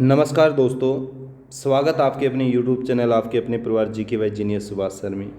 नमस्कार दोस्तों, स्वागत आपके अपने YouTube चैनल आपके अपने परिवार GK by genius Subhash sir में।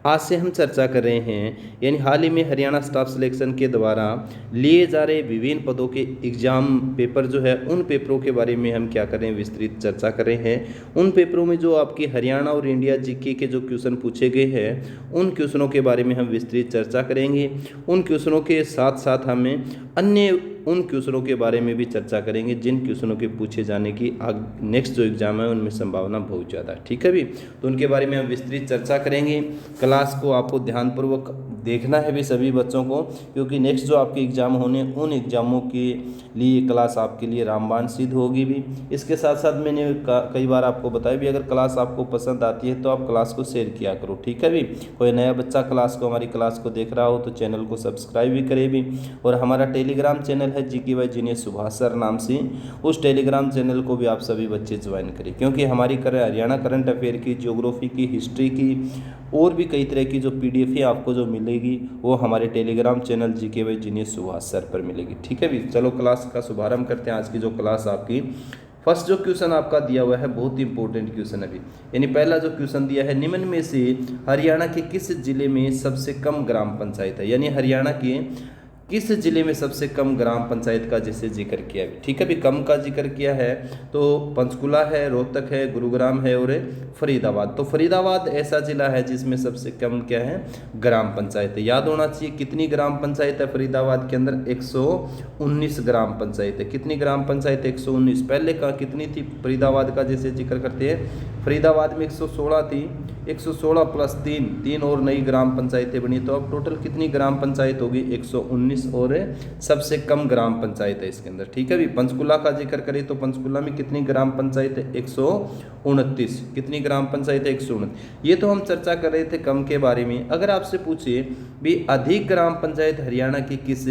आज से हम चर्चा कर रहे हैं यानी हाल ही में हरियाणा स्टाफ सिलेक्शन के द्वारा लिए जा रहे विभिन्न पदों के एग्ज़ाम पेपर जो है उन पेपरों के बारे में हम क्या कर रहे हैं, विस्तृत चर्चा कर रहे हैं। उन पेपरों में जो आपकी हरियाणा और इंडिया GK के जो क्वेश्चन पूछे गए हैं उन क्वेश्चनों के बारे में हम विस्तृत चर्चा करेंगे। उन क्वेश्चनों के साथ साथ हमें अन्य उन क्वेश्चनों के बारे में भी चर्चा करेंगे जिन क्वेश्चनों के पूछे जाने की नेक्स्ट जो एग्ज़ाम है उनमें संभावना बहुत ज़्यादा है। ठीक है भी, तो उनके बारे में हम विस्तृत चर्चा करेंगे। क्लास को आपको ध्यानपूर्वक देखना है भी सभी बच्चों को, क्योंकि नेक्स्ट जो आपके एग्ज़ाम होने उन एग्ज़ामों के लिए क्लास आपके लिए रामबाण सिद्ध होगी भी। इसके साथ साथ मैंने कई बार आपको बताया भी, अगर क्लास आपको पसंद आती है तो आप क्लास को शेयर किया करो। ठीक है भी, कोई नया बच्चा हमारी क्लास को देख रहा हो तो चैनल को सब्सक्राइब भी करे भी। और हमारा टेलीग्राम चैनल है GK by genius Subhash sir नाम से, उस टेलीग्राम चैनल को भी आप सभी बच्चे ज्वाइन करें, क्योंकि हमारी हरियाणा करंट अफेयर की, ज्योग्राफी की, हिस्ट्री की और भी कई तरह की जो PDF आपको जो मिलेगी वो हमारे telegram channel GK by genius Subhash sir पर मिलेगी। ठीक है भी, चलो क्लास का शुभारंभ करते हैं। आज की जो क्लास आपकी फर्स्ट जो क्वेश्चन आपका दिया हुआ है बहुत ही इंपॉर्टेंट क्वेश्चन अभी, यानी पहला जो क्वेश्चन दिया है, निम्न में से हरियाणा के किस जिले में सबसे कम ग्राम पंचायत है। यानी हरियाणा के किस जिले में सबसे कम ग्राम पंचायत का जैसे जिक्र किया है। ठीक है भी, कम का जिक्र किया है तो पंचकुला है, रोहतक है, गुरुग्राम है और फरीदाबाद। तो फरीदाबाद ऐसा जिला है जिसमें सबसे कम क्या है, ग्राम पंचायत है। याद होना चाहिए कितनी ग्राम पंचायत है फरीदाबाद के अंदर, 119 ग्राम पंचायत है। कितनी ग्राम पंचायत, 119। पहले का कितनी थी फरीदाबाद का जैसे जिक्र करते हैं, फरीदाबाद में 116 थी, 116 प्लस 3 और नई ग्राम पंचायतें बनी, तो अब टोटल कितनी ग्राम पंचायत होगी, 119 और सबसे कम ग्राम पंचायत है इसके अंदर। ठीक है भी, पंचकुला का जिक्र करें तो पंचकुला में कितनी ग्राम पंचायत है, 129। कितनी ग्राम पंचायत है, 129। ये तो हम चर्चा कर रहे थे कम के बारे में। अगर आपसे पूछे भी अधिक ग्राम पंचायत हरियाणा के किस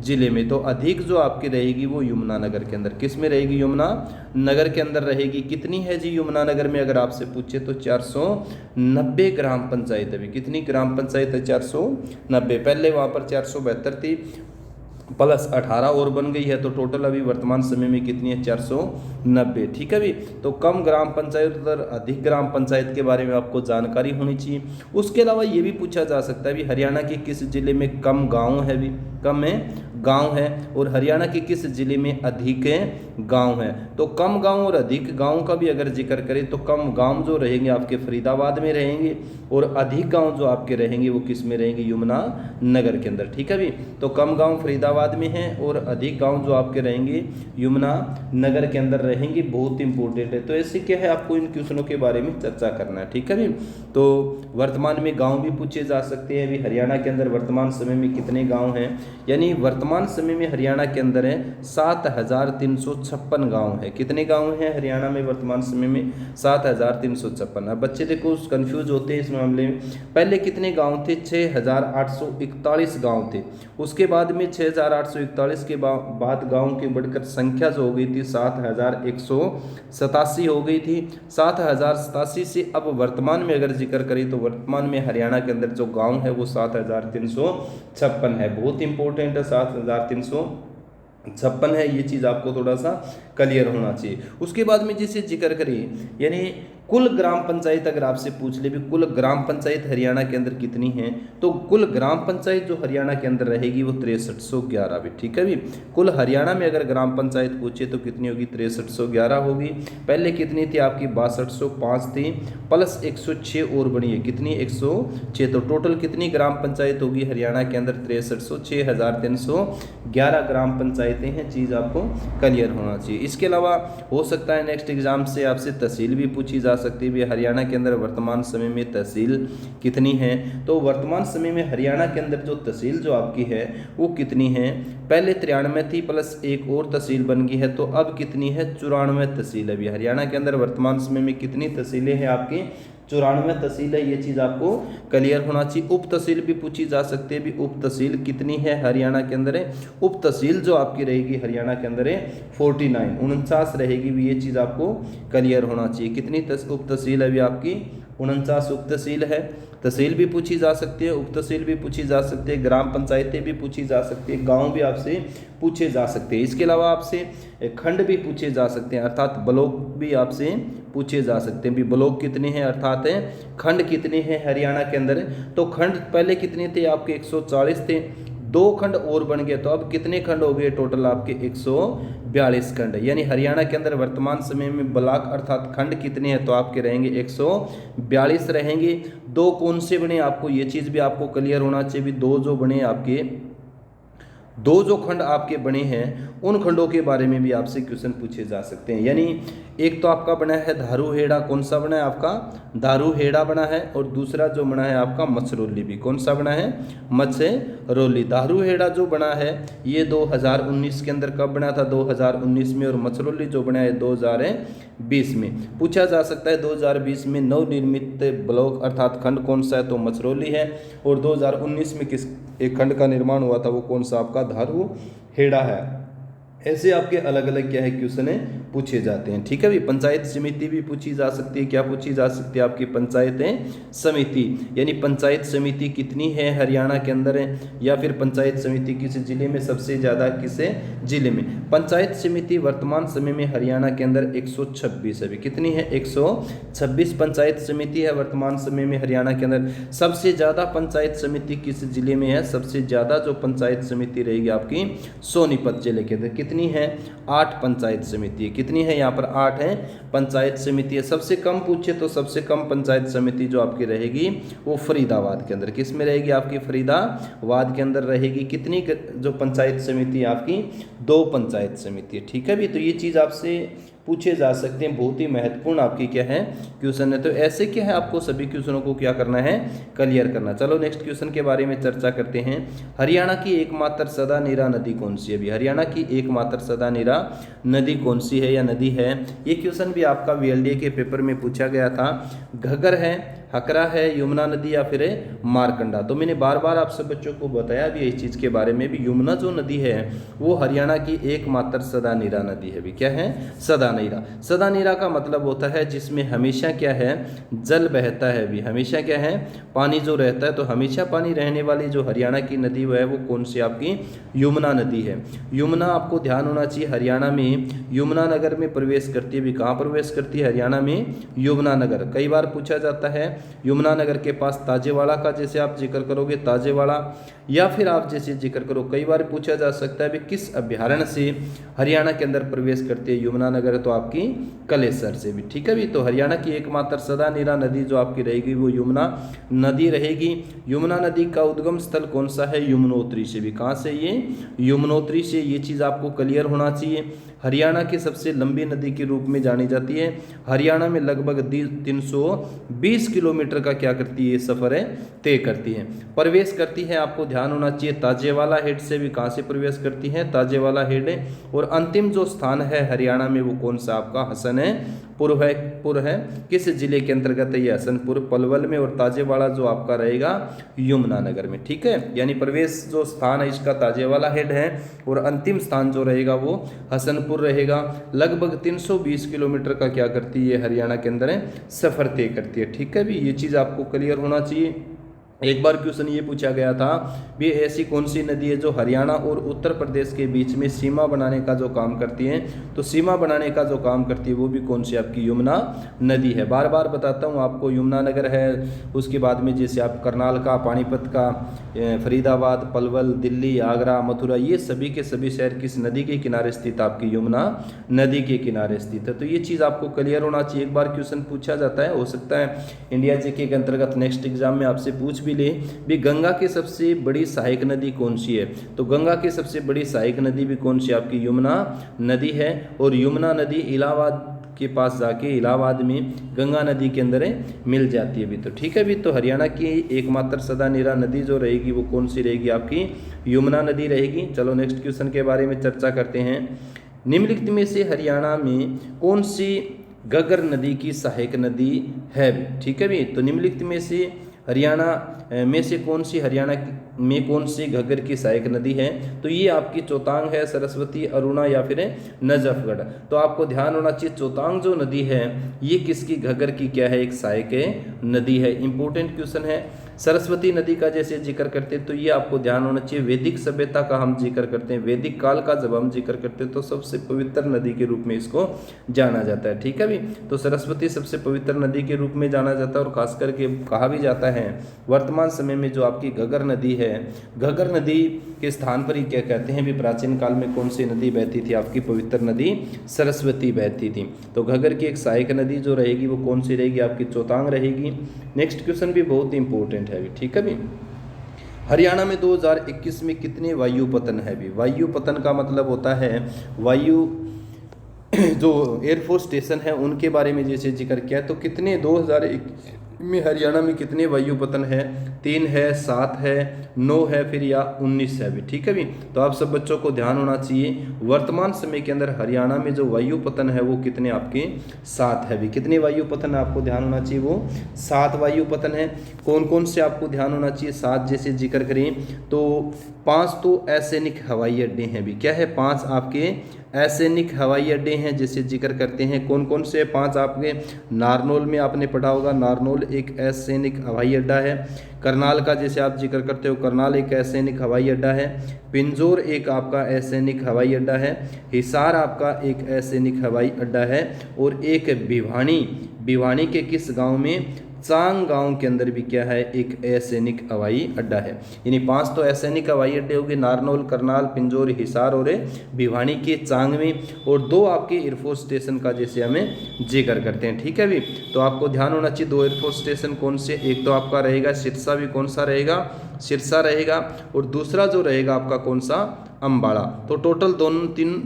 जिले में, तो अधिक जो आपकी रहेगी वो यमुनानगर के अंदर। किस में रहेगी, यमुनानगर के अंदर रहेगी। कितनी है जी यमुनानगर में, अगर आपसे पूछे तो 490 ग्राम पंचायत। अभी कितनी ग्राम पंचायत है, 490। पहले वहाँ पर 472 थी, प्लस 18 और बन गई है, तो टोटल अभी वर्तमान समय में कितनी है, 490। ठीक है भी, तो कम ग्राम पंचायत और अधिक ग्राम पंचायत के बारे में आपको जानकारी होनी चाहिए। उसके अलावा ये भी पूछा जा सकता है भी हरियाणा के किस जिले में कम गांव है, भी कम है गांव है, और हरियाणा के किस जिले में अधिक गांव है। तो कम गांव और अधिक गांव का भी अगर जिक्र करें तो कम गांव जो रहेंगे आपके फरीदाबाद में रहेंगे, और अधिक गांव जो आपके रहेंगे वो किस में रहेंगे, यमुनानगर के अंदर। ठीक है भी, तो कम गांव फरीदाबाद में है और अधिक गांव जो आपके रहेंगे यमुनानगर के अंदर रहेंगे। बहुत इंपॉर्टेंट है, तो ऐसे क्या है, आपको इन क्वेश्चनों के बारे में चर्चा करना है। ठीक है भी, तो वर्तमान में गांव भी पूछे जा सकते हैं। अभी हरियाणा के अंदर वर्तमान समय में कितने गाँव हैं, यानी वर्तमान समय में हरियाणा के अंदर है 7356 गाँव है। कितने गाँव हैं हरियाणा में वर्तमान समय में, 7356। अब बच्चे देखो कंफ्यूज होते हैं इस मामले में। पहले कितने गांव थे, 6841 गांव थे। उसके बाद में 6841 के बाद गांव की बढ़कर संख्या जो हो गई थी 7187 हो गई थी। 7087 से अब वर्तमान में अगर जिक्र करें तो वर्तमान में हरियाणा के अंदर जो गांव है वो 7356 है। बहुत इंपॉर्टेंट है, 7356 है। ये चीज़ आपको थोड़ा सा क्लियर होना चाहिए। उसके बाद में जिसे जिक्र करिए, यानी कुल ग्राम पंचायत अगर आपसे पूछ ले भी कुल ग्राम पंचायत हरियाणा के अंदर कितनी है, तो कुल ग्राम पंचायत जो हरियाणा के अंदर रहेगी वो 6311 भी। ठीक है भी, कुल हरियाणा में अगर ग्राम पंचायत पूछे तो कितनी होगी, 6311 होगी। पहले कितनी थी आपकी, 6205 थी, प्लस 106 और बनी है, कितनी, 106। तो टोटल कितनी ग्राम पंचायत होगी हरियाणा के अंदर, 6300, 6311 ग्राम पंचायतें हैं। चीज़ आपको क्लियर होना चाहिए। इसके अलावा हो सकता है नेक्स्ट एग्जाम से आपसे तहसील भी पूछी जा सकती है। हरियाणा के अंदर वर्तमान समय में तहसील कितनी है, तो वर्तमान समय में हरियाणा के अंदर जो तहसील जो आपकी है वो कितनी है, पहले 93 थी, प्लस एक और तहसील बन गई है, तो अब कितनी है, 94 तहसील है। अभी हरियाणा के अंदर वर्तमान समय में कितनी तहसीलें हैं आपकी, 94 तहसील है। ये चीज़ आपको क्लियर होना चाहिए। उप तहसील भी पूछी जा सकती है, भी उप तहसील कितनी है हरियाणा के अंदर है। उप तहसील जो आपकी रहेगी हरियाणा के अंदर है 49 रहेगी भी। ये चीज़ आपको क्लियर होना चाहिए। कितनी उप तहसील अभी आपकी 49 उप तहसील है, तहसील भी पूछी जा सकती है, उप तहसील भी पूछी जा सकती है, ग्राम पंचायतें भी पूछी जा सकती है, गांव भी आपसे पूछे जा सकते हैं। इसके अलावा आपसे खंड भी पूछे जा सकते हैं, अर्थात ब्लॉक भी आपसे पूछे जा सकते हैं। भी ब्लॉक कितने हैं अर्थात खंड कितने हैं हरियाणा के अंदर। तो खंड पहले कितने थे आपके 140 थे, 2 खंड और बन गए, तो अब कितने खंड हो गए टोटल आपके 142 खंड। यानी हरियाणा के अंदर वर्तमान समय में ब्लॉक अर्थात खंड कितने हैं, तो आपके रहेंगे 142 रहेंगे। 2 कौन से बने, आपको ये चीज़ भी आपको क्लियर होना चाहिए। भी 2 जो बने आपके, 2 जो खंड आपके बने हैं उन खंडों के बारे में भी आपसे क्वेश्चन पूछे जा सकते हैं। यानी एक तो आपका बना है धारूहेड़ा, कौन सा बना है आपका धारूहेड़ा बना है, और दूसरा जो बना है आपका मछरौली भी, कौन सा बना है मछरौली। धारूहेड़ा जो बना है ये 2019 के अंदर कब बना था, 2019 में, और मछरौली जो बना है 2020 में। पूछा जा सकता है 2020 में नवनिर्मित ब्लॉक अर्थात खंड कौन सा है, तो मछरौली है, और 2019 में किस एक खंड का निर्माण हुआ था, वो कौन सा आपका धारूहेड़ा है। ऐसे आपके अलग अलग क्या है क्वेश्चन पूछे जाते हैं। ठीक है भी, पंचायत समिति भी पूछी जा सकती है। क्या पूछी जा सकती है आपकी पंचायत समिति, यानी पंचायत समिति कितनी है हरियाणा के अंदर है, या फिर पंचायत समिति किस जिले में सबसे ज़्यादा, किस जिले में। पंचायत समिति वर्तमान समय में हरियाणा के अंदर 126 अभी कितनी है 126 पंचायत समिति है वर्तमान समय में हरियाणा के अंदर। सबसे ज़्यादा पंचायत समिति किस जिले में है, सबसे ज़्यादा जो पंचायत समिति रहेगी आपकी सोनीपत जिले के अंदर। कितनी है 8 पंचायत समिति है, कितनी है यहाँ पर 8 है पंचायत समिति है। सबसे कम पूछे तो सबसे कम पंचायत समिति जो आपकी रहेगी वो फरीदाबाद के अंदर, किस में रहेगी आपकी फरीदाबाद के अंदर रहेगी। कितनी जो पंचायत समिति है आपकी 2 पंचायत समिति है। ठीक है भी, तो ये चीज़ आपसे पूछे जा सकते हैं, बहुत ही महत्वपूर्ण आपकी क्या है क्वेश्चन है। तो ऐसे क्या है आपको सभी क्वेश्चनों को क्या करना है क्लियर करना। चलो नेक्स्ट क्वेश्चन के बारे में चर्चा करते हैं। हरियाणा की एकमात्र सदा नीरा नदी कौन सी है। अभी हरियाणा की एकमात्र सदा नीरा नदी कौन सी है या नदी है, ये क्वेश्चन भी आपका VLDA के पेपर में पूछा गया था। घग्गर है, हकरा है, यमुना नदी या फिर मारकंडा। तो मैंने बार बार आप सब बच्चों को बताया भी इस चीज़ के बारे में भी, यमुना जो नदी है वो हरियाणा की एकमात्र सदा नीरा नदी है भी। क्या है सदा नीरा। सदा नीरा का मतलब होता है जिसमें हमेशा क्या है जल बहता है भी, हमेशा क्या है पानी जो रहता है। तो हमेशा पानी रहने वाली जो हरियाणा की नदी वो है वो कौन सी आपकी यमुना नदी है। यमुना आपको ध्यान होना चाहिए हरियाणा में यमुना नगर में प्रवेश करती है भी। कहाँ प्रवेश करती है हरियाणा में यमुना नगर। कई बार पूछा जाता है यमुना नगर के पास ताजेवाड़ा का जैसे आप जिक्र करोगे ताजेवाड़ा, या फिर आप जैसे जिक्र करो कई बार पूछा जा सकता है भी किस अभ्यारण्य से हरियाणा के अंदर प्रवेश करती है यमुना नगर, तो आपकी कलेसर से भी। ठीक है भी, तो हरियाणा की एकमात्र सदा नीरा नदी जो आपकी रहेगी वो यमुना नदी रहेगी। यमुना नदी का उद्गम स्थल कौन सा है, यमुनोत्री से भी। कहाँ से, ये यमुनोत्री से। ये चीज़ आपको क्लियर होना चाहिए। हरियाणा की सबसे लंबी नदी के रूप में जानी जाती है। हरियाणा में लगभग 320 किलोमीटर का क्या करती है सफ़र है तय करती है। प्रवेश करती है आपको ध्यान होना चाहिए ताजेवाला हेड से भी। कहाँ से प्रवेश करती है ताजेवाला हेड। और अंतिम जो स्थान है हरियाणा में वो कौन सा आपका हसनपुर है। किस जिले के अंतर्गत है ये हसनपुर, पलवल में, और ताजेवाड़ा जो आपका रहेगा यमुना नगर में। ठीक है, यानी प्रवेश जो स्थान है इसका ताजेवाला हेड है और अंतिम स्थान जो रहेगा वो हसनपुर रहेगा। लगभग 320 किलोमीटर का क्या करती है हरियाणा के अंदर सफ़र तय करती है। ठीक है भी, ये चीज़ आपको क्लियर होना चाहिए। एक बार क्वेश्चन ये पूछा गया था भी ऐसी कौन सी नदी है जो हरियाणा और उत्तर प्रदेश के बीच में सीमा बनाने का जो काम करती है। तो सीमा बनाने का जो काम करती है वो भी कौन सी आपकी यमुना नदी है। बार बार बताता हूँ आपको, यमुना नगर है, उसके बाद में जैसे आप करनाल का, पानीपत का, फरीदाबाद, पलवल, दिल्ली, आगरा, मथुरा, ये सभी के सभी शहर किस नदी के किनारे स्थित, आपकी यमुना नदी के किनारे स्थित है। तो ये चीज़ आपको क्लियर होना चाहिए। एक बार क्वेश्चन पूछा जाता है, हो सकता है इंडिया जीके के अंतर्गत नेक्स्ट एग्जाम में आपसे पूछ भी गंगा की सबसे बड़ी सहायक नदी कौन सी है। तो गंगा की सबसे बड़ी सहायक नदी भी कौन सी आपकी यमुना नदी है। और यमुना नदी इलाहाबाद के पास जाके इलाहाबाद में गंगा नदी के अंदर मिल जाती है भी। तो ठीक है भी, तो हरियाणा की एकमात्र सदा नीरा नदी जो रहेगी वो कौन सी रहेगी, आपकी यमुना नदी रहेगी। चलो नेक्स्ट क्वेश्चन के बारे में चर्चा करते हैं। निम्नलिखित में से हरियाणा में कौन सी घग्गर नदी की सहायक नदी है। ठीक है भी, तो निम्नलिखित में से हरियाणा में से कौन सी हरियाणा में कौन सी घग्गर की सहायक नदी है? तो ये आपकी चौतांग है, सरस्वती, अरुणा या फिर नजफगढ़। तो आपको ध्यान होना चाहिए चौतांग जो नदी है ये किसकी, घग्गर की क्या है, एक सहायक नदी है। इंपॉर्टेंट क्वेश्चन है। सरस्वती नदी का जैसे जिक्र करते हैं तो ये आपको ध्यान होना चाहिए वैदिक सभ्यता का हम जिक्र करते हैं, वैदिक काल का जब हम जिक्र करते हैं तो सबसे पवित्र नदी के रूप में इसको जाना जाता है। ठीक है भी, तो सरस्वती सबसे पवित्र नदी के रूप में जाना जाता है और खास करके कहा भी जाता है वर्तमान समय में जो आपकी घग्गर नदी है, घग्गर नदी के स्थान पर ही क्या कहते हैं भी प्राचीन काल में कौन सी नदी बहती थी, आपकी पवित्र नदी सरस्वती बहती थी। तो घग्गर की एक सहायक नदी जो रहेगी वो कौन सी रहेगी, आपकी चौतांग रहेगी। नेक्स्ट क्वेश्चन भी बहुत इंपॉर्टेंट है भी, ठीक है भी। हरियाणा में 2021 में कितने वायु पतन है भी? वायु पतन का मतलब होता है वायु जो एयरफोर्स स्टेशन है उनके बारे में जैसे जिक्र किया, तो कितने 2021 में हरियाणा में कितने वायु पतन है? 3 है, 7 है, 9 है फिर या 19 है भी, ठीक है भी। तो आप सब बच्चों को ध्यान होना चाहिए वर्तमान समय के अंदर हरियाणा में जो वायु पतन है वो कितने, आपके 7 है भी। कितने वायु पतन आपको ध्यान होना चाहिए, वो 7 वायु पतन है। कौन कौन से आपको ध्यान होना चाहिए, 7 जैसे जिक्र करें तो 5 तो असैनिक हवाई अड्डे हैं भी। क्या है, 5 आपके असैनिक हवाई अड्डे हैं जैसे जिक्र करते हैं। कौन कौन से 5 आपके, नारनौल में आपने पढ़ा होगा, नारनौल एक असैनिक हवाई अड्डा है। करनाल का जैसे आप जिक्र करते हो, करनाल एक असैनिक हवाई अड्डा है। पिंजौर एक आपका असैनिक हवाई अड्डा है। हिसार आपका एक असैनिक हवाई अड्डा है। और एक भिवानी, भिवानी के किस गांव में, चांग गांव के अंदर भी क्या है, एक असैनिक हवाई अड्डा है। यानी 5 तो असैनिक हवाई अड्डे हो गए, नारनौल, करनाल, पिंजौर, हिसार और भिवानी के चांग में, और 2 आपके एयरफोर्स स्टेशन का जैसे हमें जिक्र करते हैं। ठीक है भी, तो आपको ध्यान होना चाहिए 2 एयरफोर्स स्टेशन कौन से, एक तो आपका रहेगा सिरसा, भी कौन सा रहेगा, सिरसा रहेगा, और दूसरा जो रहेगा आपका कौन सा, अम्बाड़ा। तो टोटल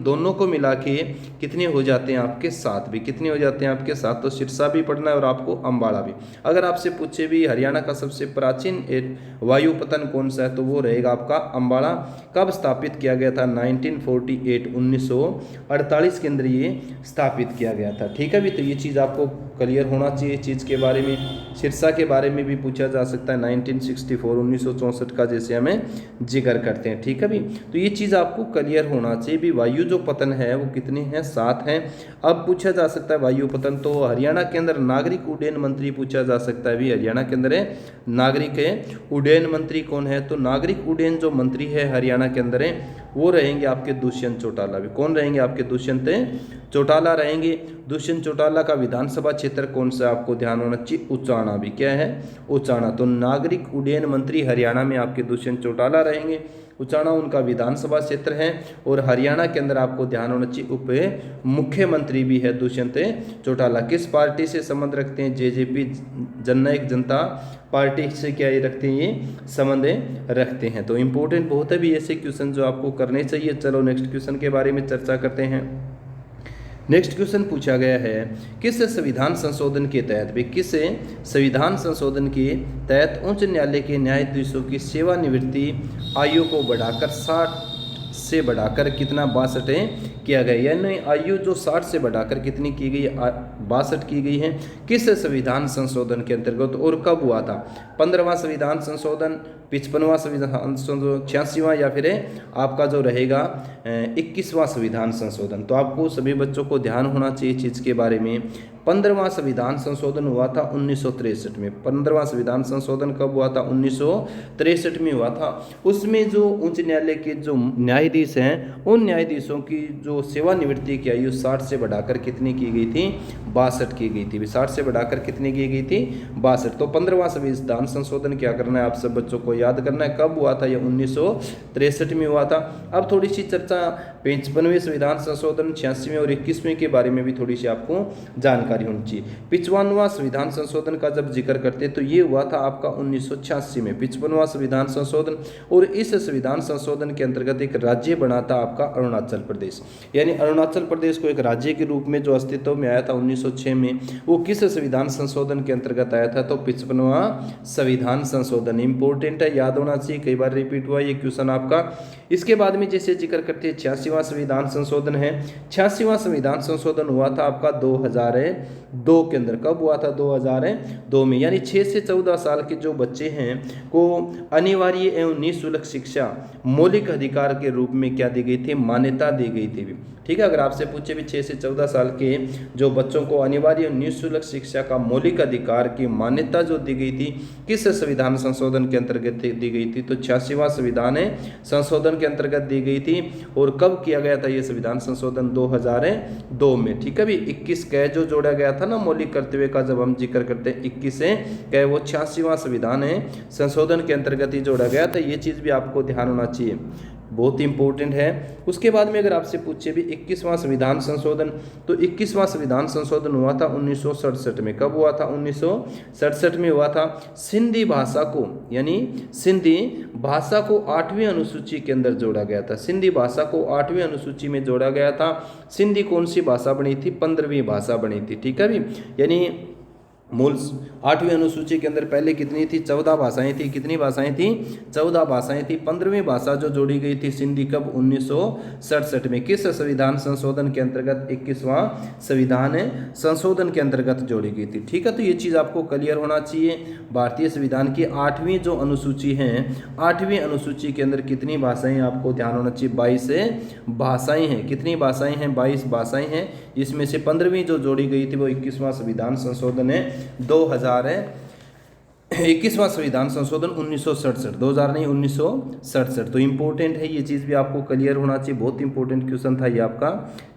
दोनों को मिला के कितने हो जाते हैं आपके 7 भी, कितने हो जाते हैं आपके 7। तो सिरसा भी पढ़ना है और आपको अम्बाड़ा भी। अगर आपसे पूछे भी हरियाणा का सबसे प्राचीन वायु पतन कौन सा है तो वो रहेगा आपका अम्बाड़ा। कब स्थापित किया गया था, 1948, 1948 के अंदर ये स्थापित किया गया था। ठीक है भी, तो ये चीज़ आपको क्लियर होना चाहिए चीज़ के बारे में। सिरसा के बारे में भी पूछा जा सकता है, 1964, 1964 का जैसे हमें जिक्र करते हैं। ठीक है भी, तो ये चीज़ आपको क्लियर होना चाहिए भी। वायु जो पतन है वो कितने हैं, 7 हैं। अब पूछा जा सकता है वायु पतन, तो हरियाणा के अंदर नागरिक उड्डयन मंत्री पूछा जा सकता है भी। हरियाणा के अंदर है नागरिक उड्डयन मंत्री कौन है, तो नागरिक उड्डयन जो मंत्री है हरियाणा के अंदर है वो रहेंगे आपके दुष्यंत चौटाला भी। कौन रहेंगे, आपके दुष्यंत चौटाला रहेंगे। दुष्यंत चौटाला का विधानसभा क्षेत्र कौन सा, आपको ध्यान होना चाहिए, उचाना भी। क्या है, उचाना। तो नागरिक उड्डयन मंत्री हरियाणा में आपके दुष्यंत चौटाला रहेंगे। उचाना उनका विधानसभा क्षेत्र है। और हरियाणा के अंदर आपको ध्यान होना चाहिए उप मुख्यमंत्री भी है दुष्यंत चौटाला। किस पार्टी से संबंध रखते हैं, जेजेपी, जननायक जनता पार्टी से क्या ये रखते हैं, ये संबंध रखते हैं। तो इंपॉर्टेंट बहुत है भी ऐसे क्वेश्चन जो आपको करने चाहिए। चलो नेक्स्ट क्वेश्चन के बारे में चर्चा करते हैं। नेक्स्ट क्वेश्चन पूछा गया है, किस संविधान संशोधन के तहत भी, किस संविधान संशोधन के तहत उच्च न्यायालय के न्यायाधीशों की सेवानिवृत्ति आयु को बढ़ाकर 60 से बढ़ाकर कितना 62 किया गया, यानी आयु जो 60 से बढ़ाकर कितनी की गई, 62 की गई है। किस संविधान संशोधन के अंतर्गत और कब हुआ था, 15वां संविधान संशोधन, 55वां संविधान संशोधन, 86वां या फिर आपका जो रहेगा 21वां संविधान संशोधन। तो आपको सभी बच्चों को ध्यान होना चाहिए चीज़ के बारे में। 15वां संविधान संशोधन हुआ था 1963 में। 15वां संविधान संशोधन कब हुआ था, 1963 में हुआ था। उसमें जो उच्च न्यायालय के जो न्यायाधीश हैं उन न्यायाधीशों की जो सेवानिवृत्ति की आयु 60 से बढ़ाकर कितनी की गई थी, 62 की गई थी। 60 से बढ़ाकर कितनी की गई थी, 62। तो 15वां संविधान संशोधन क्या करना है, आप सब बच्चों को याद करना है कब हुआ था, यह 1963 में हुआ था। अब थोड़ी सी चर्चा 55वें संविधान संशोधन, 86वें और 21वें के बारे में भी थोड़ी सी आपको जानकारी होनी चाहिए। 55वां संविधान संशोधन का जब जिक्र करते तो ये हुआ था आपका 1986 में, 55वां संविधान संशोधन। और इस संविधान संशोधन के अंतर्गत एक राज्य बना था आपका अरुणाचल प्रदेश, यानी अरुणाचल प्रदेश को एक राज्य के रूप में जो अस्तित्व में आया था 1906 में, वो किस संविधान संशोधन के अंतर्गत आया था, तो 55वां संविधान संशोधन। इंपॉर्टेंट है, याद होना चाहिए, कई बार रिपीट हुआ ये क्वेश्चन आपका। इसके बाद में जैसे जिक्र करते हैं 86वां 86वां संविधान संशोधन है। 86वां संविधान संशोधन हुआ था आपका 2002 के अंदर। कब हुआ था? 2002 में। यानी 6 से 14 साल के जो बच्चे हैं को अनिवार्य एवं निःशुल्क शिक्षा मौलिक अधिकार के रूप में क्या दी गई थी? मान्यता दी गई थी। ठीक है, अगर आपसे पूछे भी 6 से 14 साल के जो बच्चों को अनिवार्य निःशुल्क शिक्षा का मौलिक अधिकार की मान्यता जो दी गई थी, किस संविधान संशोधन के अंतर्गत दी गई थी? तो 86वां संविधान संशोधन के अंतर्गत दी गई थी। और कब किया गया था ये संविधान संशोधन? 2002 में। ठीक है भी, 21 क जो जोड़ा गया था ना मौलिक कर्तव्य का, जब हम जिक्र करते हैं 21 क, वो 86वां संविधान संशोधन के अंतर्गत ही जोड़ा गया था। ये चीज़ भी आपको ध्यान होना चाहिए, बहुत इंपॉर्टेंट है। उसके बाद में अगर आपसे पूछे भी 21वां संविधान संशोधन, तो 21वां संविधान संशोधन हुआ था 1967 में। कब हुआ था? 1967 में हुआ था। सिंधी भाषा को, यानी सिंधी भाषा को 8वीं अनुसूची के अंदर जोड़ा गया था। सिंधी भाषा को 8वीं अनुसूची में जोड़ा गया था। सिंधी कौन सी भाषा बनी थी? 15वीं भाषा बनी थी। ठीक है भी, यानी मूल 8वीं अनुसूची के अंदर पहले कितनी थी? 14 भाषाएं थी। कितनी भाषाएं थी? 14 भाषाएं थी। 15वीं भाषा जो जोड़ी गई थी सिंधी, कब? 1967 में। किस संविधान संशोधन के अंतर्गत? 21वां संविधान संशोधन के अंतर्गत जोड़ी गई थी। ठीक है, तो ये चीज़ आपको क्लियर होना चाहिए। भारतीय संविधान की 8वीं जो अनुसूची है, 8वीं अनुसूची के अंदर कितनी भाषाएं आपको ध्यान होना चाहिए? 22 भाषाएं हैं। कितनी भाषाएं हैं? 22 भाषाएं हैं। इसमें से 15वीं जो जोड़ी गई थी वो 21वां संविधान संशोधन 21वां संविधान संशोधन 1967, 2000 नहीं 1967। तो इंपॉर्टेंट है, ये चीज़ भी आपको क्लियर होना चाहिए। बहुत इंपॉर्टेंट क्वेश्चन था ये आपका।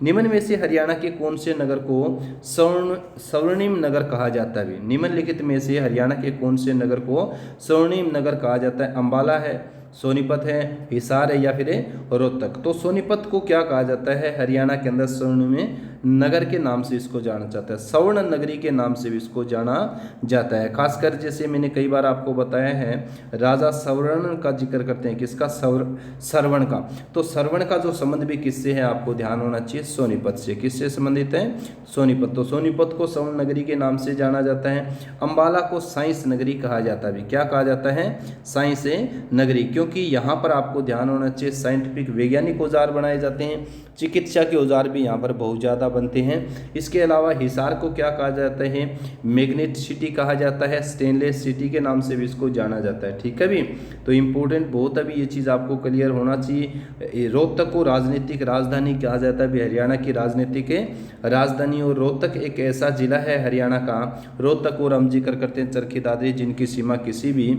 निम्न में से हरियाणा के कौन से नगर को स्वर्णिम नगर कहा जाता है? निम्नलिखित में से हरियाणा के कौन से नगर को स्वर्णिम नगर कहा जाता है? अंबाला है, सोनीपत है, हिसार है, या फिर रोहतक। तो सोनीपत को क्या कहा जाता है? हरियाणा के अंदर स्वर्णिम नगर के नाम से इसको जाना जाता है। स्वर्ण नगरी के नाम से भी इसको जाना जाता है। खासकर जैसे मैंने कई बार आपको बताया है, राजा सवर्ण का जिक्र करते हैं। किसका? सरवण का। तो सरवण का जो संबंध भी किससे है आपको ध्यान होना चाहिए? सोनीपत से। किससे संबंधित है? सोनीपत। तो सोनीपत को स्वर्ण नगरी के नाम से जाना जाता है। अंबाला को साइंस नगरी कहा जाता है। क्या कहा जाता है? साइंस नगरी, क्योंकि यहाँ पर आपको ध्यान होना चाहिए साइंटिफिक वैज्ञानिक औजार बनाए जाते हैं। चिकित्सा के औजार भी यहाँ पर बहुत ज़्यादा बनते हैं। इसके अलावा हिसार को क्या कहा जाता है? मैग्नेट सिटी कहा जाता है। स्टेनलेस सिटी के नाम से भी इसको जाना जाता है। ठीक है भी, तो इम्पोर्टेंट बहुत अभी ये चीज़ आपको क्लियर होना चाहिए। रोहतक को राजनीतिक राजधानी कहा जाता है, हरियाणा की राजनीतिक राजधानी। और रोहतक एक ऐसा जिला है हरियाणा का, रोहतक और हम जिक्र करते हैं चरखी दादरी, जिनकी सीमा किसी भी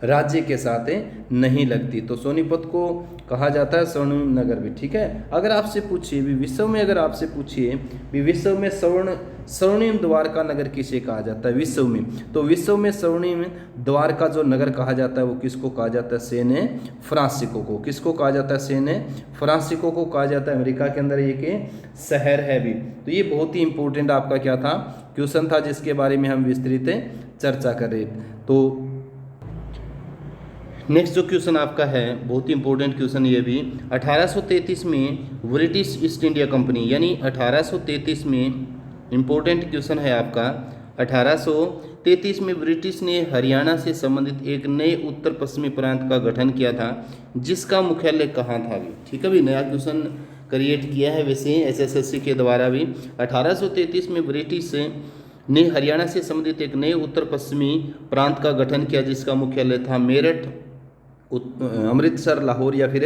राज्य के साथ नहीं लगती। तो सोनीपत को कहा जाता है स्वर्णिम नगर भी। ठीक है, अगर आपसे पूछिए भी विश्व में, अगर आपसे पूछिए भी विश्व में स्वर्णिम द्वारका नगर किसे कहा जाता है? विश्व में, तो विश्व में स्वर्णिम द्वारका जो नगर कहा जाता है वो किसको कहा जाता है? सैन फ्रांसिस्को को। किसको कहा जाता है? सैन फ्रांसिस्को को कहा जाता है। अमेरिका के अंदर एक शहर है भी। तो ये बहुत ही इंपॉर्टेंट आपका क्या था? क्वेश्चन था, जिसके बारे में हम विस्तृत चर्चा कर रहे। तो नेक्स्ट जो क्वेश्चन आपका है, बहुत ही इंपॉर्टेंट क्वेश्चन ये भी। 1833 में ब्रिटिश ईस्ट इंडिया कंपनी, यानी 1833 में, इंपॉर्टेंट क्वेश्चन है आपका, 1833 में ब्रिटिश ने हरियाणा से संबंधित एक नए उत्तर पश्चिमी प्रांत का गठन किया था, जिसका मुख्यालय कहाँ था भी। ठीक है भी, नया क्वेश्चन क्रिएट किया है वैसे SSSC के द्वारा भी। 1833 में ब्रिटिश ने हरियाणा से संबंधित एक नए उत्तर पश्चिमी प्रांत का गठन किया, जिसका मुख्यालय था मेरठ, अमृतसर, लाहौर या फिर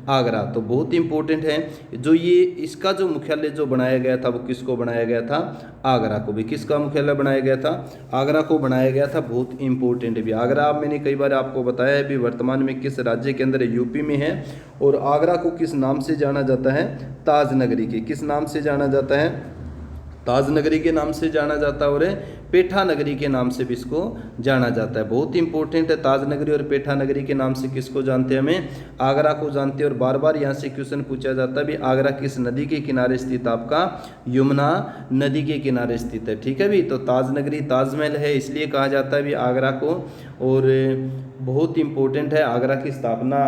आगरा। तो बहुत इंपॉर्टेंट है जो ये इसका जो मुख्यालय जो बनाया गया था वो किसको बनाया गया था? आगरा को भी। किसका मुख्यालय बनाया गया था? आगरा को बनाया गया था। बहुत इंपॉर्टेंट भी। आगरा मैंने कई बार आपको बताया है भी वर्तमान में किस राज्य के अंदर? यूपी में है। और आगरा को किस नाम से जाना जाता है? ताज नगरी के। किस नाम से जाना जाता है? ताज नगरी के नाम से जाना जाता है। और पेठा नगरी के नाम से भी इसको जाना जाता है। बहुत इंपॉर्टेंट है, ताज नगरी और पेठा नगरी के नाम से किसको जानते हैं? हमें आगरा को जानते हैं। और बार बार यहाँ से क्वेश्चन पूछा जाता है भी आगरा किस नदी के किनारे स्थित? आपका यमुना नदी के किनारे स्थित है। ठीक है भी, तो ताज नगरी, ताजमहल है इसलिए कहा जाता है भी आगरा को। और बहुत इंपॉर्टेंट है, आगरा की स्थापना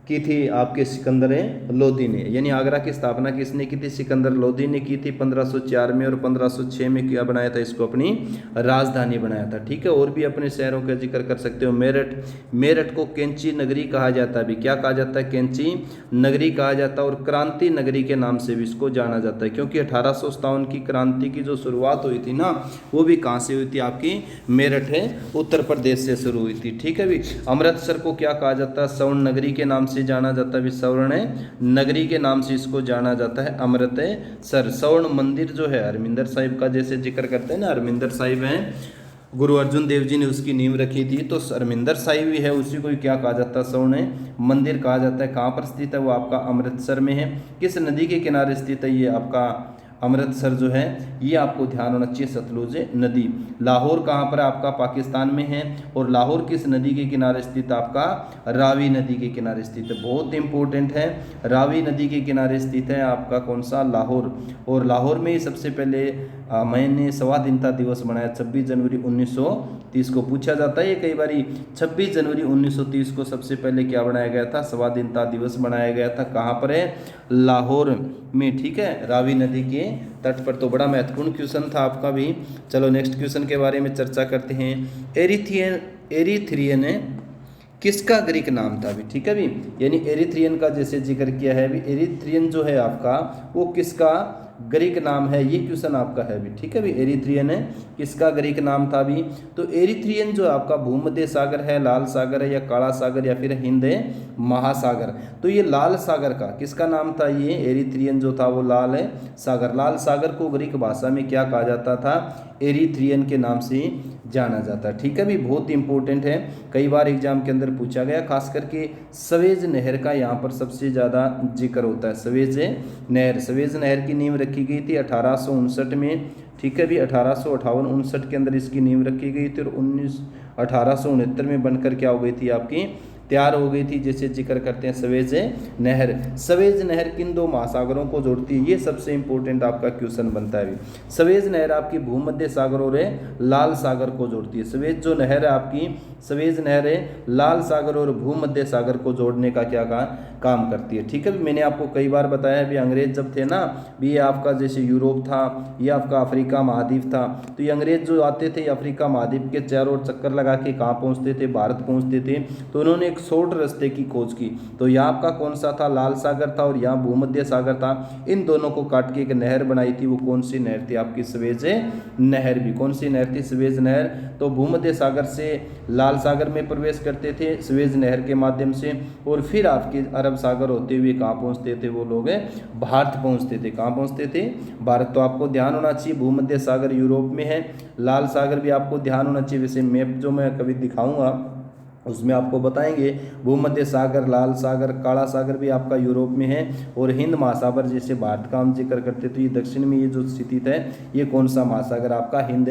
की थी आपके सिकंदर लोदी ने, यानी आगरा की स्थापना किसने की थी? सिकंदर लोदी ने की थी 1504 में, और 1506 में क्या बनाया था इसको? अपनी राजधानी बनाया था। ठीक है, और भी अपने शहरों का जिक्र कर सकते हो। मेरठ, मेरठ को कैंची नगरी कहा जाता है। अभी क्या कहा जाता है? कैंची नगरी कहा जाता है। और क्रांति नगरी के नाम से भी इसको जाना जाता है, क्योंकि 1857 की क्रांति की जो शुरुआत हुई थी ना, वो भी कहाँ से हुई थी? आपकी मेरठ है उत्तर प्रदेश से शुरू हुई थी। ठीक है भी। अमृतसर को क्या कहा जाता है? स्वर्ण नगरी के नाम से जाना जाता है। स्वर्ण नगरी के नाम से इसको जाना जाता है, अमृतसर। स्वर्ण मंदिर जो है हरमिंदर साहिब का जैसे जिक्र करते हैं ना, हरमिंदर साहिब हैं, गुरु अर्जुन देव जी ने उसकी नींव रखी थी, तो हरमिंदर साहिब ही है, उसी को क्या कहा जाता है? स्वर्ण मंदिर कहा जाता है। कहाँ पर स्थित है? वो आपका अमृतसर में है। किस नदी के किनारे स्थित है ये आपका अमृतसर जो है? ये आपको ध्यान होना चाहिए, सतलुज नदी। लाहौर कहाँ पर? आपका पाकिस्तान में है। और लाहौर किस नदी के किनारे स्थित? आपका रावी नदी के किनारे स्थित है। बहुत इंपॉर्टेंट है, रावी नदी के किनारे स्थित है आपका कौन सा? लाहौर। और लाहौर में ही सबसे पहले मैंने स्वाधीनता दिवस मनाया 26 जनवरी 1930 को। पूछा जाता है ये कई बार, 26 जनवरी 1930 को सबसे पहले क्या बनाया गया था? स्वाधीनता दिवस बनाया गया था। कहाँ पर है? लाहौर में। ठीक है, रावी नदी के तट पर। तो बड़ा महत्वपूर्ण क्वेश्चन था आपका भी। चलो नेक्स्ट क्वेश्चन के बारे में चर्चा करते हैं। एरिथ्रियन किसका ग्रीक नाम था? अभी ठीक है भी, यानी एरिथ्रियन का जैसे जिक्र किया है अभी, एरिथ्रियन जो है आपका वो किसका ग्रीक नाम है? ये क्वेश्चन आपका है भी। ठीक है भी, एरिथ्रियन है किसका ग्रीक नाम था भी? तो एरिथ्रियन जो आपका भूमध्य सागर है, लाल सागर है, या काला सागर, या फिर हिंद महासागर। तो ये लाल सागर का किसका नाम था? ये एरिथ्रियन जो था वो लाल सागर। लाल सागर को ग्रीक भाषा में क्या कहा जाता था? एरिथ्रियन के नाम से जाना जाता है। ठीक है भी, बहुत इंपॉर्टेंट है, कई बार एग्जाम के अंदर पूछा गया। खास करके सवेज नहर का यहाँ पर सबसे ज़्यादा जिक्र होता है। सवेज नहर, सवेज नहर की नींव रखी गई थी 1859 में। ठीक है भी, 1858-59 के अंदर इसकी नींव रखी गई थी, और 1869 में बनकर क्या हो गई थी? आपकी तैयार हो गई थी। जैसे जिक्र करते हैं सवेज नहर। सवेज नहर किन दो महासागरों को जोड़ती है? ये सबसे इंपॉर्टेंट आपका क्वेश्चन बनता है अभी। सवेज नहर आपकी भूमध्य सागर और लाल सागर को जोड़ती है। सवेज जो नहर है आपकी, सवेज नहर है लाल सागर और भूमध्य सागर को जोड़ने का क्या काम करती है। ठीक है, मैंने आपको कई बार बताया भी, अंग्रेज जब थे ना भी, ये आपका जैसे यूरोप था, ये आपका अफ्रीका महाद्वीप था, तो ये अंग्रेज जो आते थे अफ्रीका महाद्वीप के चारों ओर चक्कर लगा के कहाँ पहुँचते थे? भारत पहुँचते थे। तो उन्होंने शॉर्ट रास्ते की खोज की। तो यहाँ आपका कौन सा था? लाल सागर था, और यहाँ भूमध्य सागर था। इन दोनों को काट के एक नहर बनाई थी। वो कौन सी नहर थी? आपकी सवेज नहर भी। कौन सी नहर थी? सवेज नहर। तो भूमध्य सागर से लाल सागर में प्रवेश करते थे सवेज नहर के माध्यम से, और फिर आपके अरब सागर होते हुए कहाँ पहुँचते थे? वो लोग भारत पहुँचते थे। कहाँ पहुँचते थे? भारत। तो आपको ध्यान होना चाहिए, भूमध्य सागर यूरोप में है, लाल सागर भी आपको ध्यान होना चाहिए। वैसे मैप जो मैं कभी दिखाऊंगा उसमें आपको बताएंगे, भूमध्य सागर, लाल सागर, काला सागर भी आपका यूरोप में है, और हिंद महासागर जैसे भारत का हम जिक्र करते तो ये दक्षिण में ये जो स्थित है, ये कौन सा महासागर? आपका हिंद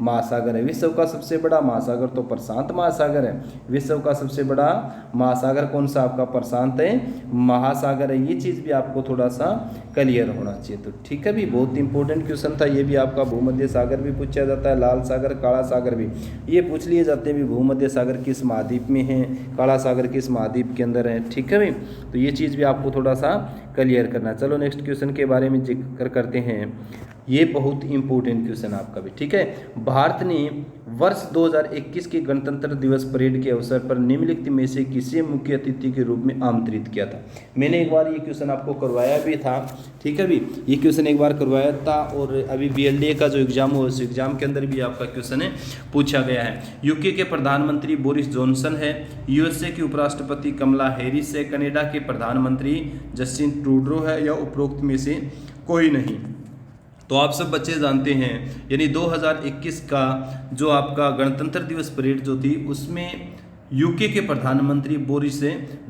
महासागर है। विश्व का सबसे बड़ा महासागर तो प्रशांत महासागर है। विश्व का सबसे बड़ा महासागर कौन सा? आपका प्रशांत महासागर है। ये चीज़ भी आपको थोड़ा सा क्लियर होना चाहिए। तो ठीक है भी, बहुत इंपॉर्टेंट क्वेश्चन था ये भी आपका। भूमध्य सागर भी पूछा जाता है, लाल सागर, काला सागर भी ये पूछ लिए जाते हैं भी। भूमध्य सागर किस महाद्वीप में है, काला सागर किस महाद्वीप के अंदर है। ठीक है भाई, तो ये चीज़ भी आपको थोड़ा सा क्लियर करना। चलो नेक्स्ट क्वेश्चन के बारे में जिक्र करते हैं। ये बहुत इंपॉर्टेंट क्वेश्चन आपका भी। ठीक है, भारत ने वर्ष 2021 के गणतंत्र दिवस परेड के अवसर पर निम्नलिखित में से किसे मुख्य अतिथि के रूप में आमंत्रित किया था? मैंने एक बार ये क्वेश्चन आपको करवाया भी था। ठीक है भी, ये क्वेश्चन एक बार करवाया था, और अभी BLDA का जो एग्जाम हुआ उस एग्जाम के अंदर भी आपका क्वेश्चन पूछा गया है। यूके के प्रधानमंत्री बोरिस जॉनसन है, USA की उपराष्ट्रपति कमला हैरिस है, कनाडा के प्रधानमंत्री जस्टिन ट्रूडो है, या उपरोक्त में से कोई नहीं। तो आप सब बच्चे जानते हैं, यानी 2021 का जो आपका गणतंत्र दिवस परेड जो थी उसमें यूके के प्रधानमंत्री बोरिस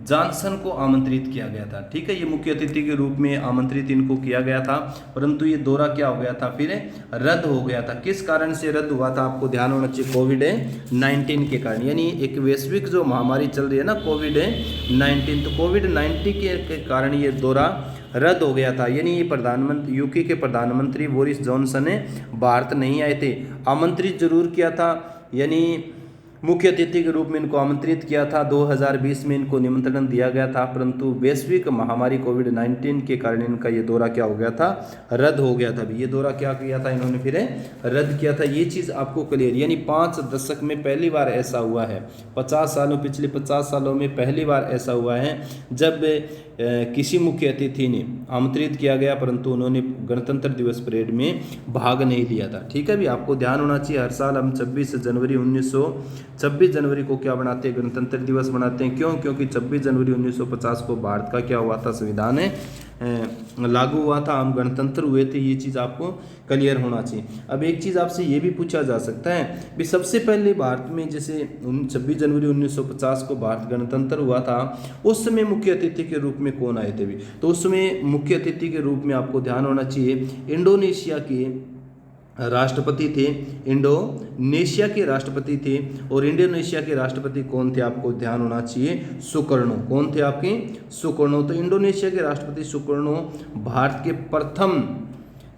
जॉनसन को आमंत्रित किया गया था। ठीक है, ये मुख्य अतिथि के रूप में आमंत्रित इनको किया गया था, परंतु ये दौरा क्या हो गया था? फिर रद्द हो गया था। किस कारण से रद्द हुआ था? आपको ध्यान होना चाहिए, कोविड-19 के कारण। यानी एक वैश्विक जो महामारी चल रही है ना, कोविड-19, तो कोविड-19 के कारण ये दौरा रद्द हो गया था। यानी ये प्रधानमंत्री, यूके के प्रधानमंत्री बोरिस जॉनसन भारत नहीं आए थे। आमंत्रित जरूर किया था, यानी मुख्य अतिथि के रूप में इनको आमंत्रित किया था। 2020 में इनको निमंत्रण दिया गया था, परंतु वैश्विक महामारी कोविड-19 के कारण इनका ये दौरा क्या हो गया था, रद्द हो गया था। ये दौरा क्या किया था इन्होंने, फिर रद्द किया था। ये चीज़ आपको क्लियर, यानी 5 दशक में पहली बार ऐसा हुआ है, 50 सालों, पिछले 50 सालों में पहली बार ऐसा हुआ है जब किसी मुख्य अतिथि ने आमंत्रित किया गया परंतु उन्होंने गणतंत्र दिवस परेड में भाग नहीं लिया था। ठीक है भी, आपको ध्यान होना चाहिए। हर साल हम 26 जनवरी को क्या बनाते हैं, गणतंत्र दिवस बनाते हैं। क्यों? क्योंकि 26 जनवरी 1950 को भारत का क्या हुआ था, संविधान लागू हुआ था, हम गणतंत्र हुए थे। ये चीज़ आपको क्लियर होना चाहिए। अब एक चीज़ आपसे ये भी पूछा जा सकता है कि सबसे पहले भारत में जैसे 26 जनवरी 1950 को भारत गणतंत्र हुआ था, उस समय मुख्य अतिथि के रूप में कौन आए थे भी? तो उस समय मुख्य अतिथि के रूप में आपको ध्यान होना चाहिए इंडोनेशिया के राष्ट्रपति थे। इंडोनेशिया के राष्ट्रपति थे। और इंडोनेशिया के राष्ट्रपति कौन थे, आपको ध्यान होना चाहिए, सुकर्णो। कौन थे आपके? सुकर्णो। तो इंडोनेशिया के राष्ट्रपति सुकर्णो भारत के प्रथम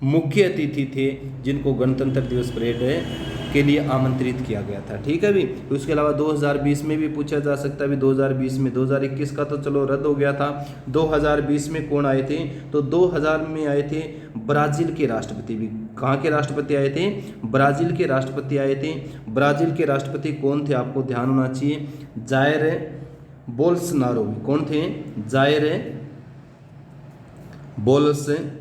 मुख्य अतिथि थे जिनको गणतंत्र दिवस परेड के लिए आमंत्रित किया गया था। ठीक है भी। तो उसके अलावा 2020 में भी पूछा जा सकता है भी 2020 में, 2021 का तो चलो रद्द हो गया था, 2020 में कौन आए थे? तो 2000 में आए थे ब्राज़ील के राष्ट्रपति भी। कहाँ के राष्ट्रपति आए थे? ब्राज़ील के राष्ट्रपति आए थे। ब्राज़ील के राष्ट्रपति कौन थे, आपको ध्यान होना चाहिए, जायर बोल्सोनारो। कौन थे? Jair Bolsonaro.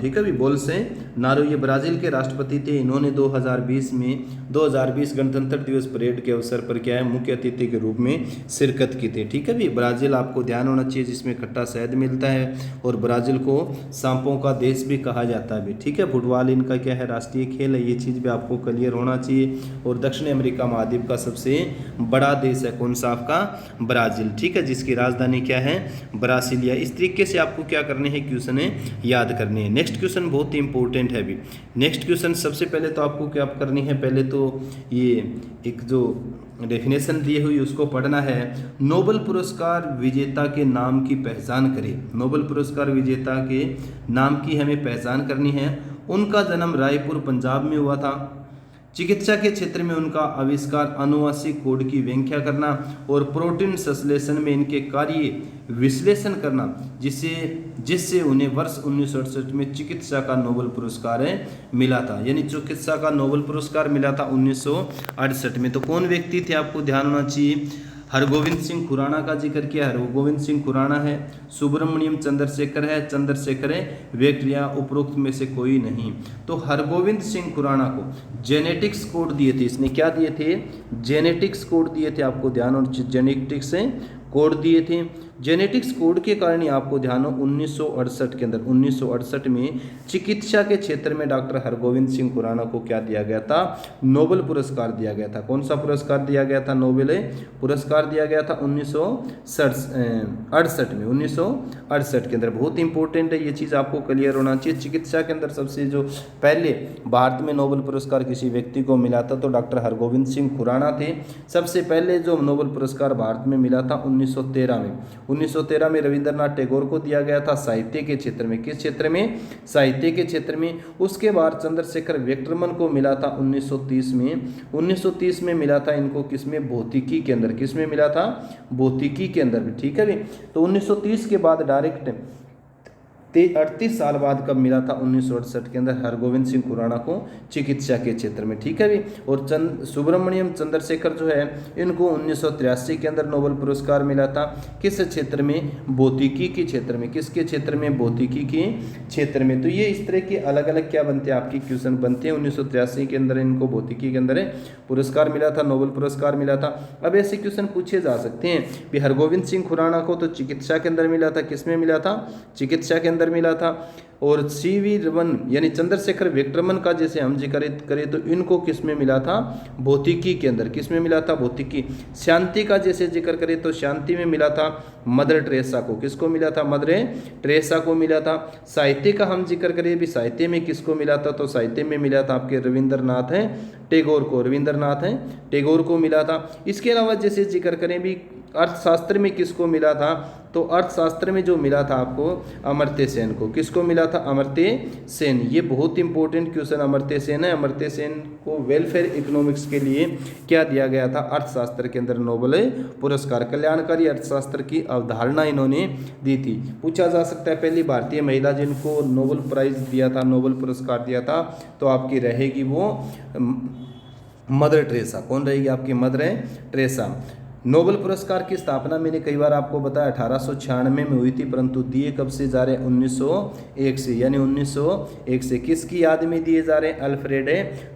ठीक है भी, बोल्सोनारो ये ब्राज़ील के राष्ट्रपति थे। इन्होंने 2020 गणतंत्र दिवस परेड के अवसर पर क्या है, मुख्य अतिथि के रूप में शिरकत की थी। ठीक है भी। ब्राज़ील आपको ध्यान होना चाहिए जिसमें खट्टा शहद मिलता है और ब्राज़ील को सांपों का देश भी कहा जाता है भी। ठीक है। फुटबॉल इनका क्या है, राष्ट्रीय खेल है। ये चीज़ भी आपको क्लियर होना चाहिए। और दक्षिण अमेरिका महाद्वीप का सबसे बड़ा देश है कौन सा आपका? ब्राज़ील। ठीक है, जिसकी राजधानी क्या है? ब्रासिलिया। इस तरीके से आपको क्या करने हैं, क्वेश्चन याद करने हैं। नेक्स्ट क्वेश्चन बहुत ही इंपॉर्टेंट है भी। नेक्स्ट क्वेश्चन सबसे पहले तो आपको क्या करनी है, पहले तो ये एक जो डेफिनेशन दी हुई उसको पढ़ना है। नोबेल पुरस्कार विजेता के नाम की पहचान करें। नोबेल पुरस्कार विजेता के नाम की हमें पहचान करनी है। उनका जन्म रायपुर पंजाब में हुआ था। चिकित्सा के क्षेत्र में उनका आविष्कार अनुवांशिक कोड की व्याख्या करना और प्रोटीन संश्लेषण में इनके कार्य विश्लेषण करना, जिससे उन्हें वर्ष 1968 में चिकित्सा का नोबेल पुरस्कार मिला था। यानी चिकित्सा का नोबेल पुरस्कार मिला था 1968 में। तो कौन व्यक्ति थे, आपको ध्यान होना चाहिए, हरगोविंद सिंह खुराना का जिक्र किया। हरगोविंद सिंह खुराना है। सुब्रमण्यम चंद्रशेखर है। चंद्रशेखर वेक्रिया, उपरोक्त में से कोई नहीं। तो हरगोविंद सिंह खुराना को जेनेटिक्स कोड दिए थे। इसने क्या दिए थे? जेनेटिक्स कोड दिए थे। आपको ध्यान हो, जेनेटिक्स कोड दिए थे। जेनेटिक्स कोड के कारण ही आपको ध्यान हो 1968 के अंदर, 1968 में चिकित्सा के क्षेत्र में डॉक्टर हरगोविंद सिंह खुराना को क्या दिया गया था? नोबेल पुरस्कार दिया गया था। कौन सा पुरस्कार दिया गया था? नोबेल पुरस्कार दिया गया था 1968 में, 1968 के अंदर। बहुत इंपॉर्टेंट है ये चीज़, आपको क्लियर होना चाहिए। चिकित्सा के अंदर सबसे जो पहले भारत में नोबेल पुरस्कार किसी व्यक्ति को मिला था तो डॉक्टर हरगोविंद सिंह खुराना थे। सबसे पहले जो नोबेल पुरस्कार भारत में मिला था 1913 में, 1913 में रविंद्रनाथ टैगोर को दिया गया था साहित्य के क्षेत्र में। किस क्षेत्र में? साहित्य के क्षेत्र में। उसके बाद चंद्रशेखर वेक्टरमन को मिला था 1930 में। 1930 में मिला था इनको किसमें? भौतिकी के अंदर। किसमें मिला था? भौतिकी के अंदर भी। ठीक है भी। तो 1930 के बाद डायरेक्ट 38 साल बाद कब मिला था? 1968 के अंदर हरगोविंद सिंह खुराना को चिकित्सा के क्षेत्र में। ठीक है भी। और सुब्रमण्यम चंद्रशेखर जो है इनको 1983 के अंदर नोबेल पुरस्कार मिला था। किस क्षेत्र में? भौतिकी के क्षेत्र में। किसके क्षेत्र में? भौतिकी के क्षेत्र में। तो ये इस तरह के अलग अलग क्या बनते हैं, आपकी क्वेश्चन बनते हैं। 1983 के अंदर इनको भौतिकी के अंदर पुरस्कार मिला था, नोबेल पुरस्कार मिला था। अब ऐसे क्वेश्चन पूछे जा सकते हैं कि हरगोविंद सिंह खुराना को तो चिकित्सा के अंदर मिला था। किसमें मिला था? चिकित्सा के अंदर मिला था। और सीवी रमन यानी चंद्रशेखर वेक्टरमन का जैसे हम जिक्र करें तो इनको किसमें मिला था? भौतिकी के अंदर। किसमें मिला था? भौतिकी। शांति का जैसे जिक्र करें तो शांति में मिला था मदर टेरेसा को। किसको मिला था? मदर टेरेसा को मिला था। साहित्य का हम जिक्र करें भी, साहित्य में किसको मिला था? तो साहित्य में मिला था आपके रविंद्रनाथ टैगोर को। रविंद्रनाथ टैगोर को मिला था। इसके अलावा जैसे जिक्र करें भी अर्थशास्त्र में किसको मिला था? तो अर्थशास्त्र में जो मिला था आपको अमर्त्य सेन को। किसको मिला था? अमर्त्य सेन। ये बहुत इंपॉर्टेंट क्वेश्चन अमर्त्य सेन है। अमर्त्य सेन को वेलफेयर इकोनॉमिक्स के लिए क्या दिया गया था? अर्थशास्त्र के अंदर नोबेल पुरस्कार, कल्याणकारी अर्थशास्त्र की अवधारणा इन्होंने दी थी। पूछा जा सकता है पहली भारतीय महिला जिनको नोबेल प्राइज दिया था, नोबेल पुरस्कार दिया था, तो आपकी रहेगी वो मदर टेरेसा। कौन रहेगी आपकी? Mother Teresa. नोबेल पुरस्कार की स्थापना मैंने कई बार आपको बताया 1896 में हुई थी, परंतु दिए कब से जा रहे हैं? 1901 से, यानी 1901 से। किसकी याद में दिए जा रहे हैं? अल्फ्रेड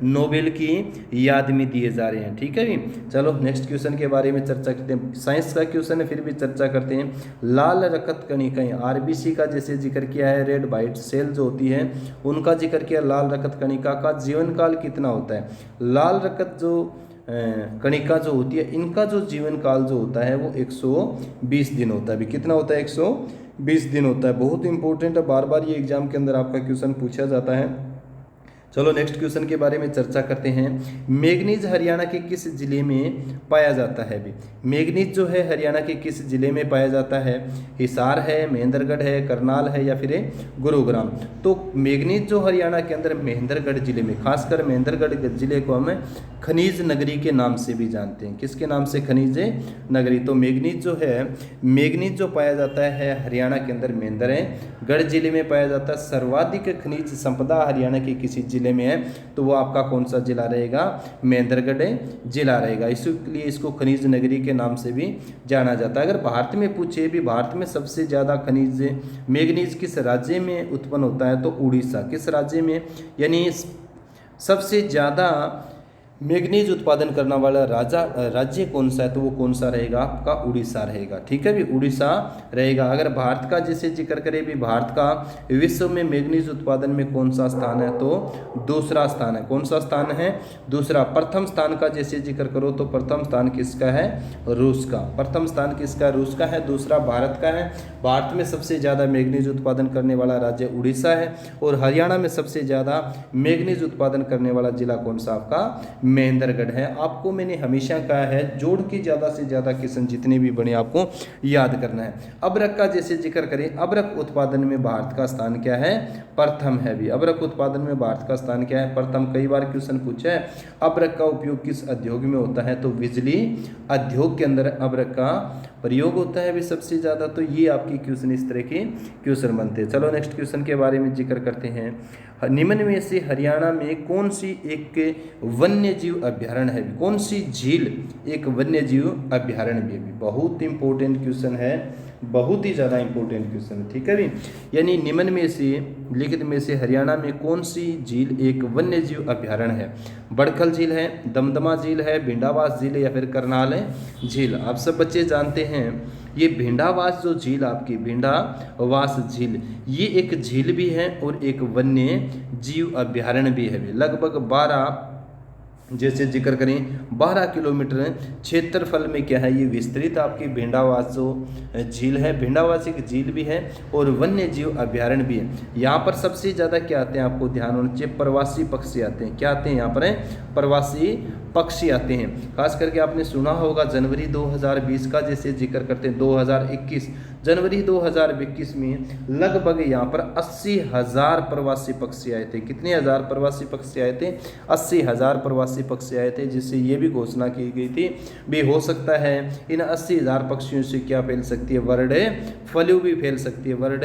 नोबेल की याद में दिए जा रहे हैं। ठीक है जी। चलो नेक्स्ट क्वेश्चन के बारे में चर्चा करते हैं। साइंस का क्वेश्चन है, फिर भी चर्चा करते हैं। लाल रक्त कणिकाएं, आरबीसी का जैसे जिक्र किया है, रेड वाइट सेल जो होती है उनका जिक्र किया। लाल रक्त कणिका का जीवन काल कितना होता है? लाल रक्त जो कणिका जो होती है, इनका जो जीवन काल जो होता है वो 120 दिन होता है। अभी कितना होता है? 120 दिन होता है। बहुत इंपॉर्टेंट है, बार बार ये एग्जाम के अंदर आपका क्वेश्चन पूछा जाता है। चलो नेक्स्ट क्वेश्चन के बारे में चर्चा करते हैं। मैंगनीज हरियाणा के किस जिले में पाया जाता है? भी मैंगनीज जो है हरियाणा के किस जिले में पाया जाता है? हिसार है, महेंद्रगढ़ है, करनाल है, या फिर गुरुग्राम। तो मैंगनीज जो हरियाणा के अंदर महेंद्रगढ़ जिले में, खासकर महेंद्रगढ़ जिले को हम खनिज नगरी के नाम से भी जानते हैं। किसके नाम से? खनिज नगरी। तो मैंगनीज जो है, मैंगनीज जो पाया जाता है हरियाणा के अंदर महेंद्रगढ़ जिले में पाया जाता है। सर्वाधिक खनिज संपदा हरियाणा के किसी जिले में है, तो वो आपका कौन सा जिला रहेगा? महेंद्रगढ़ जिला रहेगा। इसलिए इसको खनिज नगरी के नाम से भी जाना जाता है। अगर भारत में पूछे भी, भारत में सबसे ज़्यादा खनिज मैंगनीज किस राज्य में उत्पन्न होता है? तो उड़ीसा। किस राज्य में? यानी सबसे ज़्यादा मैंगनीज उत्पादन करने वाला राज्य कौन सा है? तो वो कौन सा रहेगा? आपका उड़ीसा रहेगा। ठीक है भी, उड़ीसा रहेगा। अगर भारत का जैसे जिक्र करें भी, भारत का विश्व में मैंगनीज उत्पादन में कौन सा स्थान है? तो दूसरा स्थान है। कौन सा स्थान है? दूसरा। प्रथम स्थान का जैसे जिक्र करो तो प्रथम स्थान किसका है? रूस का। प्रथम स्थान किसका? रूस का है। दूसरा भारत का है। भारत में सबसे ज़्यादा मैंगनीज उत्पादन करने वाला राज्य उड़ीसा है। और हरियाणा में सबसे ज़्यादा मैंगनीज उत्पादन करने वाला जिला कौन सा? आपका महेंद्रगढ़ है। आपको मैंने हमेशा कहा है जोड़ के ज़्यादा से ज़्यादा क्वेश्चन जितने भी बने आपको याद करना है। अबरक का जैसे जिक्र करें, अबरक उत्पादन में भारत का स्थान क्या है? प्रथम है भी। अबरक उत्पादन में भारत का स्थान क्या है? प्रथम। कई बार क्वेश्चन पूछा है अबरक का उपयोग किस उद्योग में होता है? तो बिजली उद्योग के अंदर अबरक का प्रयोग होता है भी सबसे ज़्यादा। तो ये आपकी क्वेश्चन इस तरह के क्वेश्चन बनते हैं। चलो नेक्स्ट क्वेश्चन के बारे में जिक्र करते हैं। निम्न में से हरियाणा में कौन सी एक वन्य जीव अभ्यारण्य है? कौन सी झील एक वन्य जीव अभ्यारण्य भी? बहुत इंपॉर्टेंट क्वेश्चन है, बहुत ही ज़्यादा इंपॉर्टेंट क्वेश्चन है। ठीक है भी, यानी निम्न में से, लिखित में से हरियाणा में कौन सी झील एक वन्य जीव अभ्यारण्य है? बड़खल झील है, दमदमा झील है, भिंडावास झील है, या फिर करनाल झील। आप सब बच्चे जानते हैं ये भिंडावास जो झील, आपकी भिंडावास झील, ये एक झील भी है और एक वन्य जीव अभ्यारण्य भी है। लगभग 12 जैसे जिक्र करें 12 किलोमीटर क्षेत्रफल में क्या है? ये विस्तृत आपकी भिंडावास जो झील है, भिंडावास एक झील भी है और वन्य जीव अभ्यारण्य भी है। यहाँ पर सबसे ज़्यादा क्या आते हैं? आपको ध्यान होना चाहिए, प्रवासी पक्षी आते हैं। क्या आते हैं यहाँ पर? प्रवासी पक्षी आते हैं। खास करके आपने सुना होगा जनवरी 2020 का जैसे जिक्र करते हैं 2021, जनवरी 2021 में लगभग यहाँ पर 80,000 प्रवासी पक्षी आए थे। कितने हज़ार प्रवासी पक्षी आए थे? 80,000 प्रवासी पक्षी आए थे, जिससे ये भी घोषणा की गई थी भी हो सकता है इन 80,000 पक्षियों से क्या फैल सकती है? बर्ड फ्लू भी फैल सकती है, बर्ड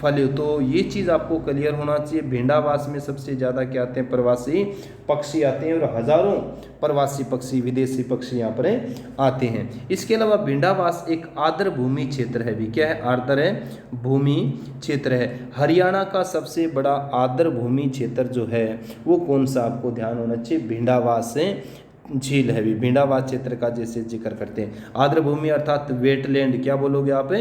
फ्लू। तो ये चीज़ आपको क्लियर होना चाहिए। भिंडावास में सबसे ज़्यादा क्या आते हैं? प्रवासी पक्षी आते हैं और हज़ारों प्रवासी पक्षी, विदेशी पक्षी यहाँ पर आते हैं। इसके अलावा भिंडावास एक आर्द्र भूमि क्षेत्र है भी। क्या है? आर्द्र भूमि क्षेत्र है। हरियाणा का सबसे बड़ा आर्द्र भूमि क्षेत्र जो है वो कौन सा? आपको ध्यान होना चाहिए, भिंडावास झील है भी। भिंडावास क्षेत्र का जैसे जिक्र करते हैं। आर्द्र भूमि अर्थात वेटलैंड, क्या बोलोगे आप?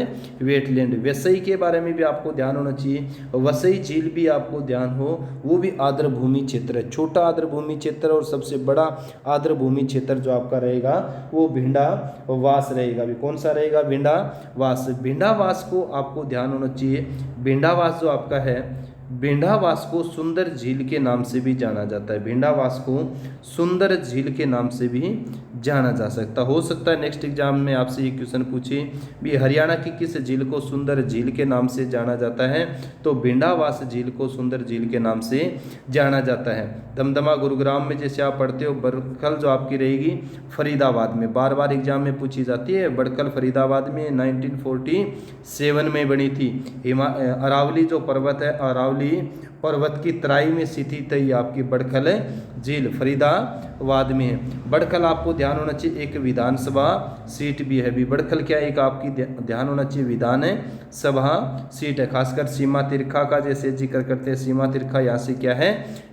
वेटलैंड। वसई के बारे में भी आपको ध्यान होना चाहिए, वसई झील भी आपको ध्यान हो, वो भी आर्द्र भूमि क्षेत्र है। छोटा आर्द्र भूमि क्षेत्र और सबसे बड़ा आर्द्र भूमि क्षेत्र जो आपका रहेगा वो भिंडावास रहेगा भी। कौन सा रहेगा? भिंडावास। भिंडावास को आपको ध्यान होना चाहिए, भिंडावास जो आपका है भिंडावास को सुंदर झील के नाम से भी जाना जाता है। भिंडावास को सुंदर झील के नाम से भी जाना जा सकता हो सकता है नेक्स्ट एग्जाम में आपसे ये क्वेश्चन पूछे भी हरियाणा की किस झील को सुंदर झील के नाम से जाना जाता है, तो भिंडावास झील को सुंदर झील के नाम से जाना जाता है। दमदमा गुरुग्राम में जैसे आप पढ़ते हो, बड़खल जो आपकी रहेगी फरीदाबाद में, बार बार एग्जाम में पूछी जाती है। बड़खल फरीदाबाद में 1947 में बनी थी। अरावली जो पर्वत है, अरावली पर्वत की तराई में स्थित है ये आपकी बड़खल झील, फरीदाबाद में है। बड़खल आपको ध्यान होना चाहिए एक विधानसभा सीट भी है भी। बड़खल क्या एक आपकी ध्यान होना चाहिए विधान सभा सीट है। खासकर सीमा तिरखा का जैसे जिक्र करते हैं, सीमा तिरखा यहाँ से क्या है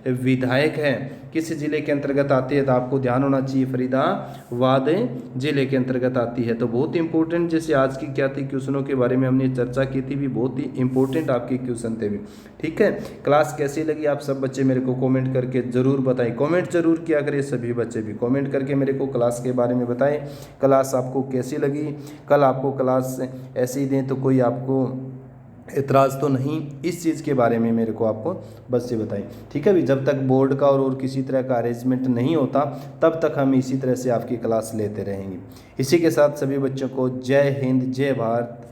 विधायक है। किस जिले के अंतर्गत आती है, तो आपको ध्यान होना चाहिए फरीदाबाद जिले के अंतर्गत आती है। तो बहुत इंपॉर्टेंट, जैसे आज की क्या थी क्वेश्चनों के बारे में हमने चर्चा की थी भी, बहुत ही इंपॉर्टेंट आपके क्वेश्चन थे भी। ठीक है, क्लास कैसी लगी आप सब बच्चे मेरे को कमेंट करके ज़रूर बताएं। कमेंट जरूर किया करें, सभी बच्चे भी कमेंट करके मेरे को क्लास के बारे में बताएं, क्लास आपको कैसी लगी। कल आपको क्लास ऐसे ही दें तो कोई आपको एतराज़ तो नहीं, इस चीज़ के बारे में मेरे को आपको बस ये बताएं। ठीक है भी, जब तक बोर्ड का और किसी तरह का अरेंजमेंट नहीं होता तब तक हम इसी तरह से आपकी क्लास लेते रहेंगे। इसी के साथ सभी बच्चों को जय हिंद, जय भारत,